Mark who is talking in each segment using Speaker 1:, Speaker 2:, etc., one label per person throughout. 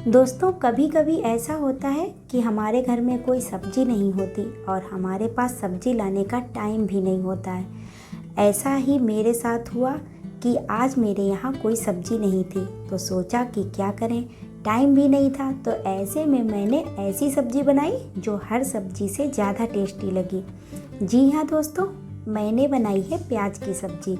Speaker 1: दोस्तों, कभी कभी ऐसा होता है कि हमारे घर में कोई सब्जी नहीं होती और हमारे पास सब्जी लाने का टाइम भी नहीं होता है। ऐसा ही मेरे साथ हुआ कि आज मेरे यहाँ कोई सब्जी नहीं थी, तो सोचा कि क्या करें, टाइम भी नहीं था। तो ऐसे में मैंने ऐसी सब्जी बनाई जो हर सब्जी से ज़्यादा टेस्टी लगी। जी हाँ दोस्तों, मैंने बनाई है प्याज की सब्जी।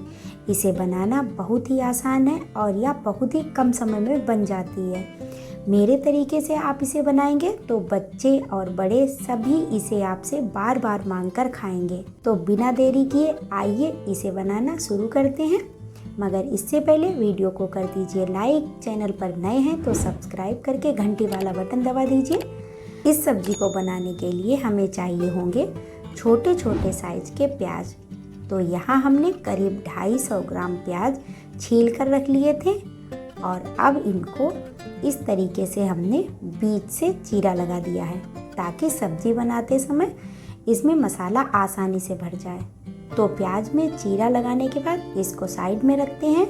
Speaker 1: इसे बनाना बहुत ही आसान है और यह बहुत ही कम समय में बन जाती है। मेरे तरीके से आप इसे बनाएंगे तो बच्चे और बड़े सभी इसे आपसे बार बार मांगकर खाएंगे। तो बिना देरी किए आइए इसे बनाना शुरू करते हैं। मगर इससे पहले वीडियो को कर दीजिए लाइक, चैनल पर नए हैं तो सब्सक्राइब करके घंटी वाला बटन दबा दीजिए। इस सब्जी को बनाने के लिए हमें चाहिए होंगे छोटे छोटे साइज के प्याज। तो यहाँ हमने करीब 250 ग्राम प्याज छील कर रख लिए थे और अब इनको इस तरीके से हमने बीच से चीरा लगा दिया है ताकि सब्जी बनाते समय इसमें मसाला आसानी से भर जाए। तो प्याज में चीरा लगाने के बाद इसको साइड में रखते हैं।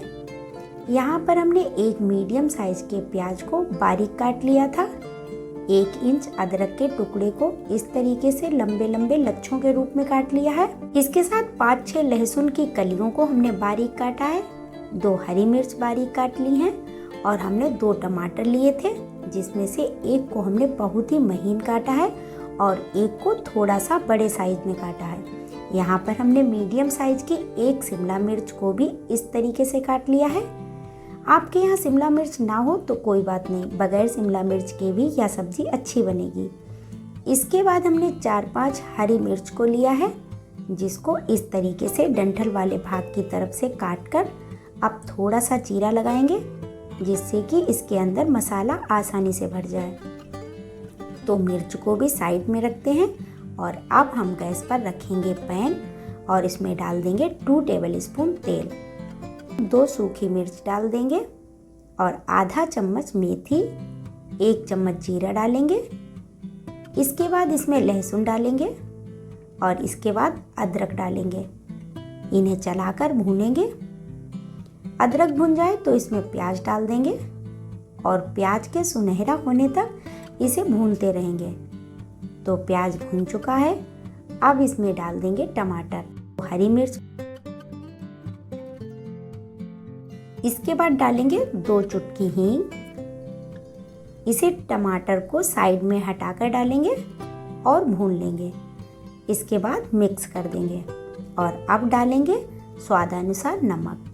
Speaker 1: यहाँ पर हमने एक मीडियम साइज के प्याज को बारीक काट लिया था। 1 इंच अदरक के टुकड़े को इस तरीके से लंबे लंबे लच्छों के रूप में काट लिया है। इसके साथ 5-6 लहसुन की कलियों को हमने बारीक काटा है। 2 हरी मिर्च बारीक काट ली हैं और हमने 2 टमाटर लिए थे, जिसमें से एक को हमने बहुत ही महीन काटा है और एक को थोड़ा सा बड़े साइज में काटा है। यहाँ पर हमने मीडियम साइज की 1 शिमला मिर्च को भी इस तरीके से काट लिया है। आपके यहाँ शिमला मिर्च ना हो तो कोई बात नहीं, बगैर शिमला मिर्च के भी यह सब्जी अच्छी बनेगी। इसके बाद हमने 4-5 हरी मिर्च को लिया है, जिसको इस तरीके से डंठल वाले भाग की तरफ से काट कर अब थोड़ा सा चीरा लगाएंगे, जिससे कि इसके अंदर मसाला आसानी से भर जाए। तो मिर्च को भी साइड में रखते हैं और अब हम गैस पर रखेंगे पैन और इसमें डाल देंगे 2 टेबलस्पून तेल। 2 सूखी मिर्च डाल देंगे और आधा चम्मच मेथी, 1 चम्मच जीरा डालेंगे। इसके बाद इसमें लहसुन डालेंगे और इसके बाद अदरक डालेंगे। इन्हें चलाकर भूनेंगे। अदरक भुन जाए तो इसमें प्याज डाल देंगे और प्याज के सुनहरा होने तक इसे भूनते रहेंगे। तो प्याज भुन चुका है। अब इसमें डाल देंगे टमाटर, हरी मिर्च। इसके बाद डालेंगे 2 चुटकी हींग। इसे टमाटर को साइड में हटाकर डालेंगे और भून लेंगे। इसके बाद मिक्स कर देंगे और अब डालेंगे स्वादानुसार नमक।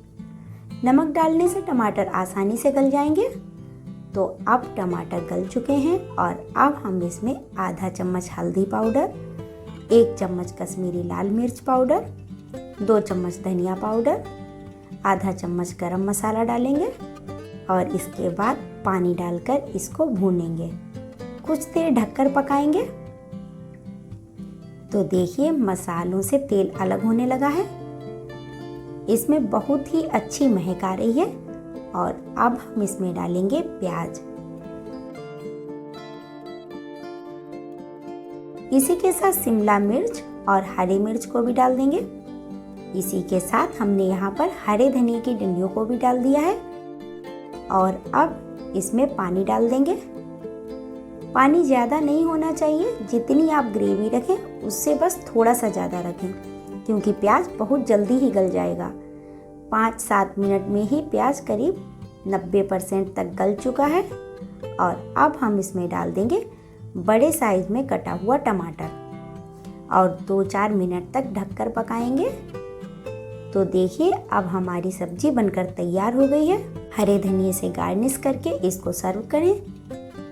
Speaker 1: नमक डालने से टमाटर आसानी से गल जाएंगे। तो अब टमाटर गल चुके हैं और अब हम इसमें आधा चम्मच हल्दी पाउडर, 1 चम्मच कश्मीरी लाल मिर्च पाउडर, 2 चम्मच धनिया पाउडर, आधा चम्मच गरम मसाला डालेंगे और इसके बाद पानी डालकर इसको भूनेंगे। कुछ देर ढककर पकाएंगे। तो देखिए मसालों से तेल अलग होने लगा है। इसमें बहुत ही अच्छी महक आ रही है और अब हम इसमें डालेंगे प्याज। इसी के साथ शिमला मिर्च और हरी मिर्च को भी डाल देंगे। इसी के साथ हमने यहाँ पर हरे धनिए की डंडियों को भी डाल दिया है और अब इसमें पानी डाल देंगे। पानी ज़्यादा नहीं होना चाहिए, जितनी आप ग्रेवी रखें उससे बस थोड़ा सा ज़्यादा रखें, क्योंकि प्याज बहुत जल्दी ही गल जाएगा। 5-7 मिनट में ही प्याज करीब 90% तक गल चुका है और अब हम इसमें डाल देंगे बड़े साइज में कटा हुआ टमाटर और 2-4 मिनट तक ढककर पकाएंगे। तो देखिए अब हमारी सब्जी बनकर तैयार हो गई है। हरे धनिए से गार्निश करके इसको सर्व करें।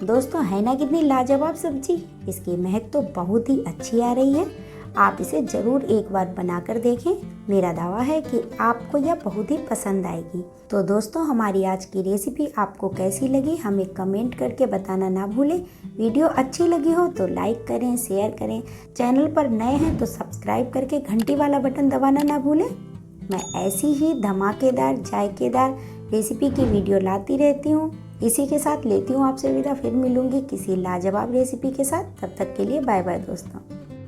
Speaker 1: दोस्तों, है ना कितनी लाजवाब सब्जी। इसकी महक तो बहुत ही अच्छी आ रही है। आप इसे ज़रूर एक बार बनाकर देखें। मेरा दावा है कि आपको यह बहुत ही पसंद आएगी। तो दोस्तों, हमारी आज की रेसिपी आपको कैसी लगी हमें कमेंट करके बताना ना भूलें। वीडियो अच्छी लगी हो तो लाइक करें, शेयर करें। चैनल पर नए हैं तो सब्सक्राइब करके घंटी वाला बटन दबाना ना भूलें। मैं ऐसी ही धमाकेदार जायकेदार रेसिपी की वीडियो लाती रहती हूँ। इसी के साथ लेती हूँ आपसे विदा। फिर मिलूंगी किसी लाजवाब रेसिपी के साथ। तब तक के लिए बाय बाय दोस्तों।